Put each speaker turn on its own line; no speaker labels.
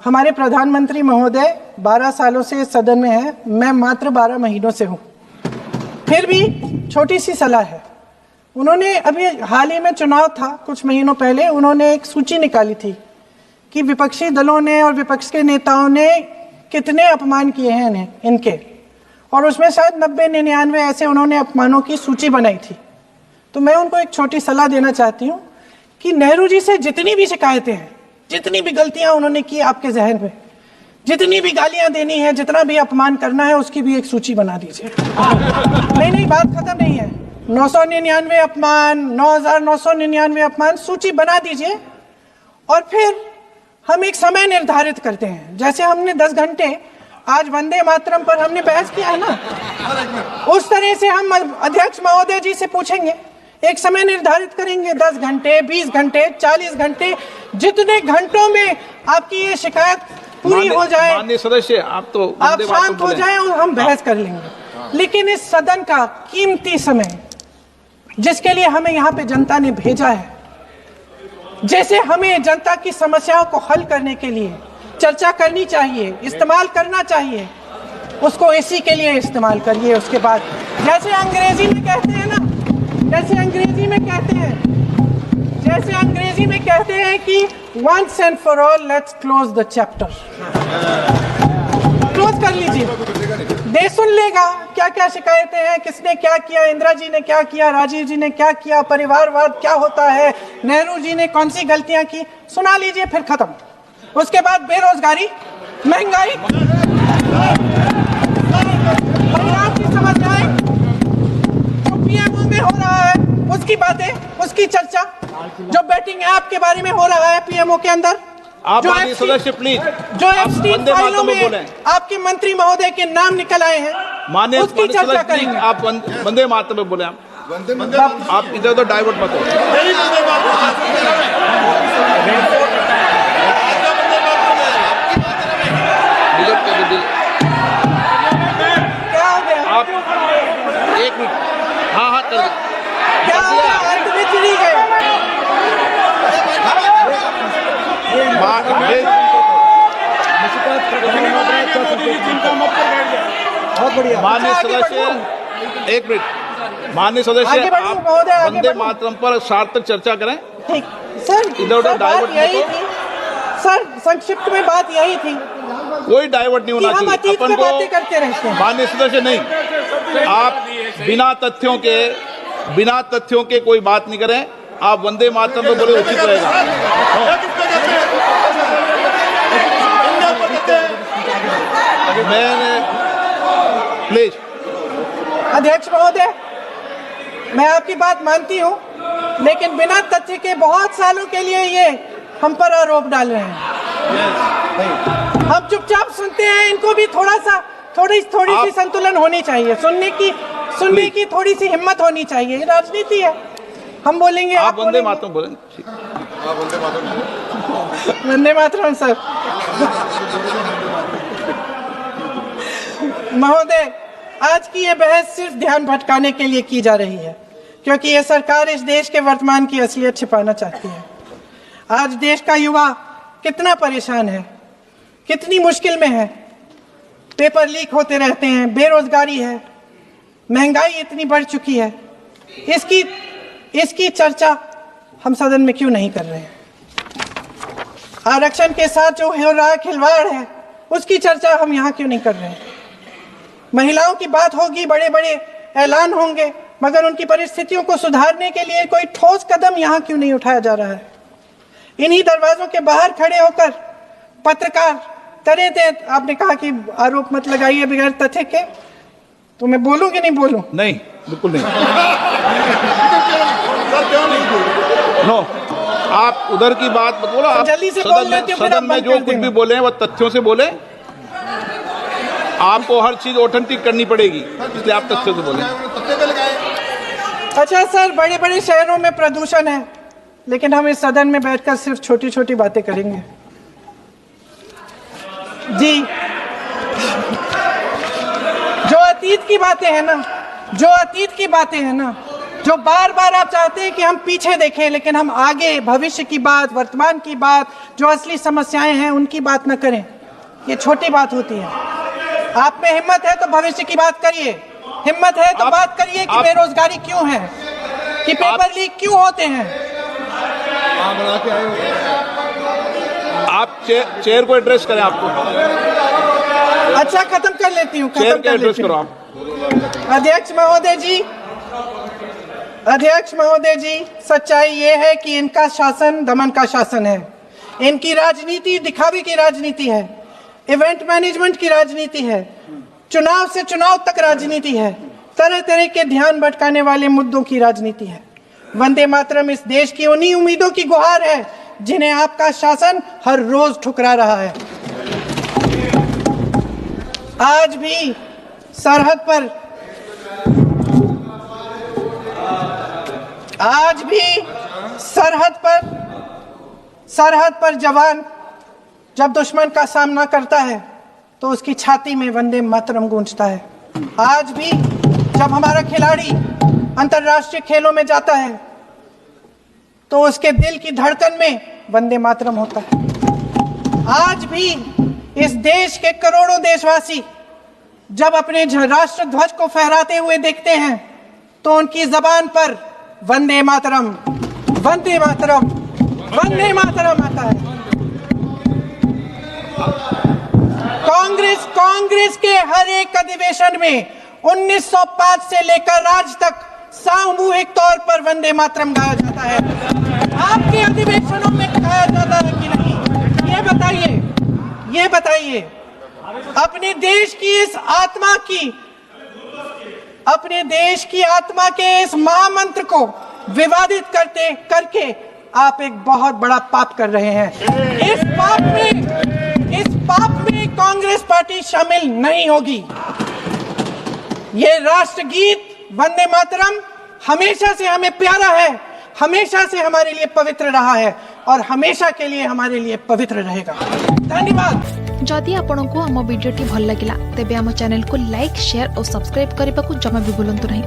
हमारे प्रधानमंत्री महोदय 12 सालों से इस सदन में हैं, मैं मात्र 12 महीनों से हूँ। फिर भी छोटी सी सलाह है। उन्होंने अभी हाल ही में चुनाव था कुछ महीनों पहले, उन्होंने एक सूची निकाली थी कि विपक्षी दलों ने और विपक्ष के नेताओं ने कितने अपमान किए हैं इनके, और उसमें शायद 90-99 ऐसे उन्होंने अपमानों की सूची बनाई थी। तो मैं उनको एक छोटी सलाह देना चाहती हूँ कि नेहरू जी से जितनी भी शिकायतें हैं, जितनी भी गलतियां उन्होंने की आपके जहन में, जितनी भी गालियां देनी है, जितना भी अपमान करना है, उसकी भी एक सूची बना दीजिए। नहीं, बात खत्म नहीं है। 999 अपमान, 9,999 अपमान, सूची बना दीजिए और फिर हम एक समय निर्धारित करते हैं। जैसे हमने 10 घंटे आज वंदे मातरम पर हमने बहस किया है ना, उस तरह से हम अध्यक्ष महोदय जी से पूछेंगे, एक समय निर्धारित करेंगे, 10 घंटे, 20 घंटे, 40 घंटे, जितने घंटों में आपकी ये शिकायत पूरी हो जाए,
माननीय सदस्य आप
शांत हो जाए और हम बहस कर लेंगे। लेकिन इस सदन का कीमती समय, जिसके लिए हमें यहाँ पे जनता ने भेजा है, जैसे हमें जनता की समस्याओं को हल करने के लिए चर्चा करनी चाहिए, इस्तेमाल करना चाहिए, उसको इसी के लिए इस्तेमाल करिए। उसके बाद जैसे अंग्रेजी में कहते हैं ना, जैसे अंग्रेजी में कहते हैं कि once and for all let's close the chapter, close कर लीजिए। देश सुन लेगा क्या क्या शिकायतें हैं, किसने क्या किया, इंदिरा जी ने क्या किया, राजीव जी ने क्या किया, परिवारवाद क्या होता है, नेहरू जी ने कौन सी गलतियां की, सुना लीजिए, फिर खत्म। उसके बाद बेरोजगारी, महंगाई, परिवार की समस्याएं, जो पीएमओ में हो रहा है उसकी बातें, उसकी चर्चा, जो बैटिंग ऐप के बारे में हो रहा है पीएमओ के अंदर,
आप सदस्य प्लीज,
जो एफस्टीन फाइलों में आपके मंत्री महोदय के नाम निकल आए हैं,
माननीय
उसकी चर्चा करेंगे।
आप वंदे मातरम में बोले, आप इधर उधर डाइवर्ट मत हो। क्या हो गया? आप एक मिनट, हाँ कर दो।
क्या हो गया? अंत में चली गए।
माननीय सदस्य, एक मिनट, माननीय सदस्य, आप वंदे मातरम पर सार्थक चर्चा करें।
ठीक सर,
इधर उधर डाइवर्ट
यही थी सर, संक्षिप्त में बात यही थी,
कोई डाइवर्ट नहीं होना चाहिए।
अतीत में बातें करते रहते हैं।
माननीय सदस्य नहीं, आप बिना तथ्यों के कोई बात नहीं करें। आप वंदे मातरम में बोले उचित रहेगा। मैंने प्लीज,
अध्यक्ष महोदय, मैं आपकी बात मानती हूँ, लेकिन बिना तथ्य के बहुत सालों के लिए ये हम पर आरोप डाल रहे हैं। हम चुपचाप सुनते हैं, इनको भी थोड़ी सी संतुलन होनी चाहिए, सुनने की थोड़ी सी हिम्मत होनी चाहिए। राजनीति है, हम बोलेंगे,
आप वंदे मातरम बोलेंगे।
वंदे मातरम सर। महोदय, आज की ये बहस सिर्फ ध्यान भटकाने के लिए की जा रही है, क्योंकि ये सरकार इस देश के वर्तमान की असलियत छिपाना चाहती है। आज देश का युवा कितना परेशान है, कितनी मुश्किल में है, पेपर लीक होते रहते हैं, बेरोजगारी है, महंगाई इतनी बढ़ चुकी है। इसकी चर्चा हम सदन में क्यों नहीं कर रहे हैं? आरक्षण के साथ जो हो रहा खिलवाड़ है, उसकी चर्चा हम यहाँ क्यों नहीं कर रहे हैं? महिलाओं की बात होगी, बड़े बड़े ऐलान होंगे, मगर उनकी परिस्थितियों को सुधारने के लिए कोई ठोस कदम यहाँ क्यों नहीं उठाया जा रहा है? इन्हीं दरवाजों के बाहर खड़े होकर पत्रकार तरह थे, आपने कहा कि आरोप मत लगाइए बगैर तथ्य के, तो मैं बोलूं कि नहीं बोलूं?
नहीं, बिल्कुल नहीं। नो, आप उधर की बात मत बोलो। आप
जल्दी से
सदन में जो कुछ भी बोले हैं वो तथ्यों से बोले। आपको हर चीज ऑथेंटिक करनी पड़ेगी, इसलिए आप तथ्यों से बोले।
अच्छा सर, बड़े बड़े शहरों में प्रदूषण है, लेकिन हम इस सदन में बैठकर सिर्फ छोटी छोटी बातें करेंगे। जी, जो अतीत की बातें हैं ना, जो बार बार आप चाहते हैं कि हम पीछे देखें, लेकिन हम आगे भविष्य की बात, वर्तमान की बात, जो असली समस्याएं हैं उनकी बात न करें, ये छोटी बात होती है। आप में हिम्मत है तो भविष्य की बात करिए, हिम्मत है तो बात करिए कि बेरोजगारी क्यों है, कि पेपर लीक क्यों होते हैं।
आप चेयर को एड्रेस करें। आपको
अच्छा, खत्म कर लेती हूँ,
चेयर को एड्रेस करो आप।
अध्यक्ष महोदय जी, सच्चाई ये है कि इनका शासन दमन का शासन है। इनकी राजनीति दिखावे की राजनीति है, इवेंट मैनेजमेंट की राजनीति है, चुनाव से चुनाव तक राजनीति है, तरह तरह के ध्यान भटकाने वाले मुद्दों की राजनीति है। वंदे मातरम इस देश की उन्हीं उम्मीदों की गुहार है जिन्हें आपका शासन हर रोज ठुकरा रहा है। आज भी सरहद पर जवान जब दुश्मन का सामना करता है तो उसकी छाती में वंदे मातरम गूंजता है। आज भी जब हमारा खिलाड़ी अंतर्राष्ट्रीय खेलों में जाता है तो उसके दिल की धड़कन में वंदे मातरम होता है। आज भी इस देश के करोड़ों देशवासी जब अपने राष्ट्र ध्वज को फहराते हुए देखते हैं तो उनकी जबान पर वंदे मातरम, वंदे मातरम, वंदे मातरम आता है। कांग्रेस के हर एक अधिवेशन में 1905 से लेकर आज तक सामूहिक तौर पर वंदे मातरम गाया जाता है। आपके अधिवेशनों में गाया जाता है कि नहीं, ये बताइए। अपने देश की आत्मा के इस महामंत्र को विवादित करके आप एक बहुत बड़ा पाप कर रहे हैं। इस पाप में कांग्रेस पार्टी शामिल नहीं होगी। ये राष्ट्रगीत वंदे मातरम हमेशा से हमें प्यारा है, हमेशा से हमारे लिए पवित्र रहा है और हमेशा के लिए हमारे लिए पवित्र रहेगा। धन्यवाद।
जदि आपंक आम भिडी भल लगा तेब आम चैनल को लाइक, शेयर और सब्सक्राइब करने को जमा भी भूलु नहीं।